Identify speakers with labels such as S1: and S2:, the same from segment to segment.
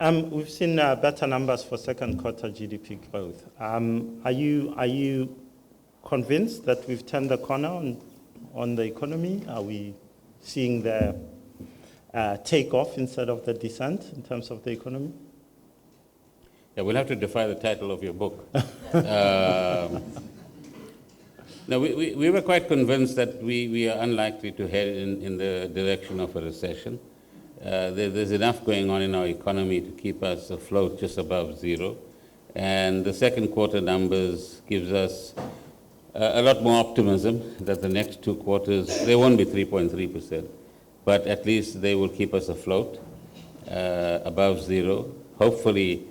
S1: We've seen better numbers for second quarter GDP growth. Are you convinced that we've turned the corner on the economy? Are we seeing the take off instead of the descent in terms of the economy?
S2: Yeah, we'll have to define the title of your book. No, we were quite convinced that we are unlikely to head in the direction of a recession. There's enough going on in our economy to keep us afloat just above zero. And the second quarter numbers gives us a lot more optimism that the next 2 quarters, they won't be 3.3%, but at least they will keep us afloat above zero, hopefully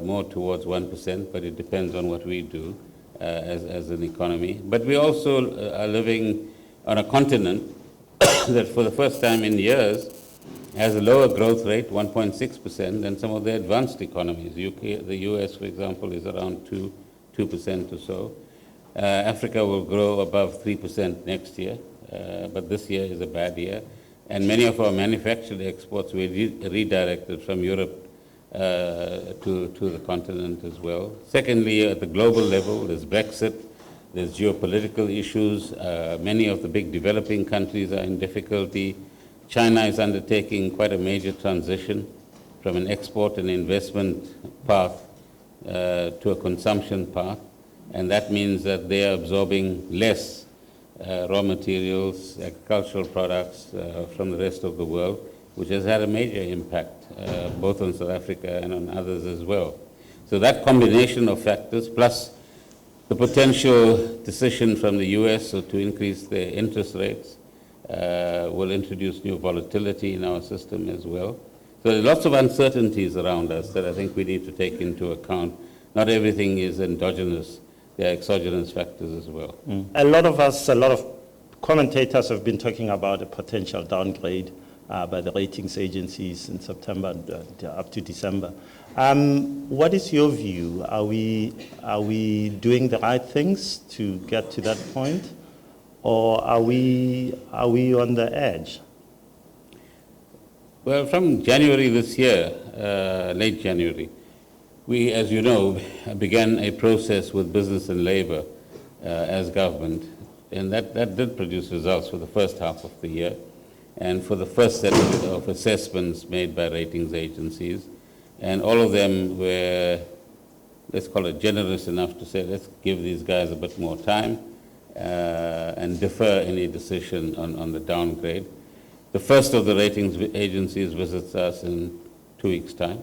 S2: more towards 1%, but it depends on what we do as an economy. But we also are living on a continent that for the first time in years has a lower growth rate, 1.6%, than some of the advanced economies. The US, for example, is around 2% or so. Africa will grow above 3% next year, but this year is a bad year. And many of our manufactured exports were redirected from Europe to the continent as well. Secondly, at the global level, there's Brexit, there's geopolitical issues. Many of the big developing countries are in difficulty. China is undertaking quite a major transition from an export and investment path to a consumption path. And that means that they are absorbing less raw materials, agricultural products from the rest of the world, which has had a major impact both on South Africa and on others as well. So that combination of factors, plus the potential decision from the US to increase their interest rates, will introduce new volatility in our system as well. So there are lots of uncertainties around us that I think we need to take into account. Not everything is endogenous. There are exogenous factors as well.
S1: A lot of commentators have been talking about a potential downgrade by the ratings agencies in September up to December. What is your view? Are we doing the right things to get to that point, or are we on the edge?
S2: Well, from January this year, late January, we, as you know, began a process with business and labor as government, and that did produce results for the first half of the year and for the first set of assessments made by ratings agencies. And all of them were, let's call it generous enough to say, let's give these guys a bit more time and defer any decision on the downgrade. The first of the ratings agencies visits us in 2 weeks' time.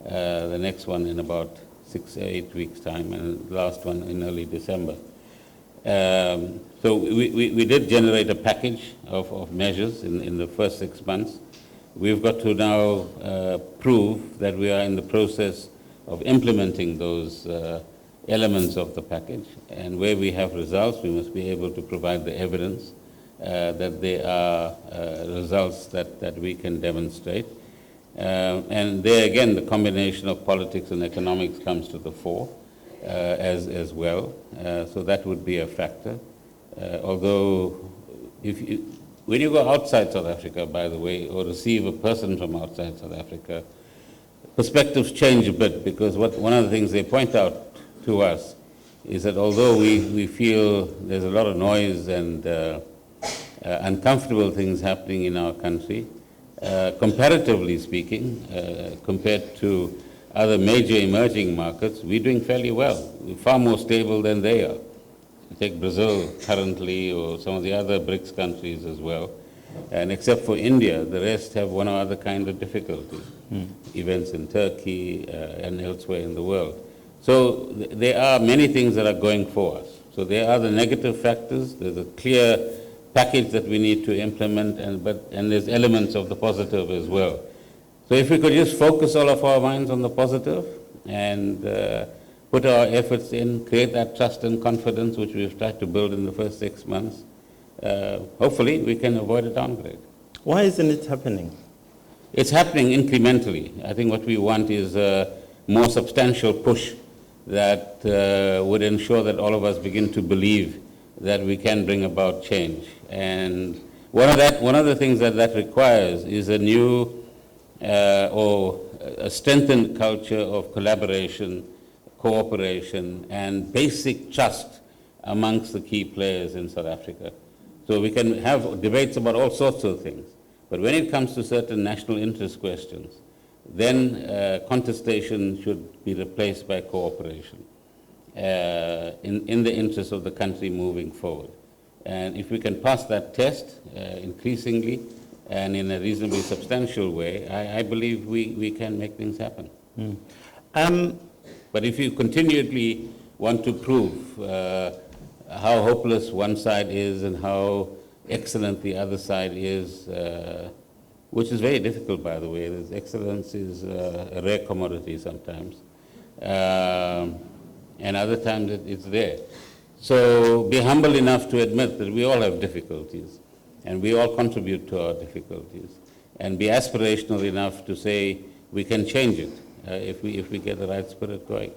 S2: The next one in about 6 or 8 weeks' time, and the last one in early December. So we did generate a package of measures in the first 6 months. We've got to now prove that we are in the process of implementing those elements of the package, and where we have results, we must be able to provide the evidence that they are results that we can demonstrate. And there again, the combination of politics and economics comes to the fore as well. So that would be a factor. Although, when you go outside South Africa, by the way, or receive a person from outside South Africa, perspectives change a bit, because one of the things they point out to us is that although we feel there's a lot of noise and uncomfortable things happening in our country, comparatively speaking, compared to other major emerging markets, we're doing fairly well. We're far more stable than they are. You take Brazil currently, or some of the other BRICS countries as well, and except for India, the rest have one or other kind of difficulties. Events in Turkey and elsewhere in the world. So there are many things that are going for us. So there are the negative factors. There's a clear package that we need to implement, and there's elements of the positive as well. So if we could just focus all of our minds on the positive and put our efforts in, create that trust and confidence which we've tried to build in the first 6 months, hopefully we can avoid a downgrade.
S1: Why isn't it happening?
S2: It's happening incrementally. I think what we want is a more substantial push that would ensure that all of us begin to believe that we can bring about change. And one of the things that requires is a new or a strengthened culture of collaboration, cooperation, and basic trust amongst the key players in South Africa. So we can have debates about all sorts of things, but when it comes to certain national interest questions, then contestation should be replaced by cooperation in the interest of the country moving forward. And if we can pass that test increasingly and in a reasonably substantial way, I believe we can make things happen. But if you continually want to prove how hopeless one side is and how excellent the other side is, which is very difficult, by the way. Excellence is a rare commodity sometimes, and other times it's there. So be humble enough to admit that we all have difficulties, and we all contribute to our difficulties, and be aspirational enough to say we can change it if we get the right spirit going.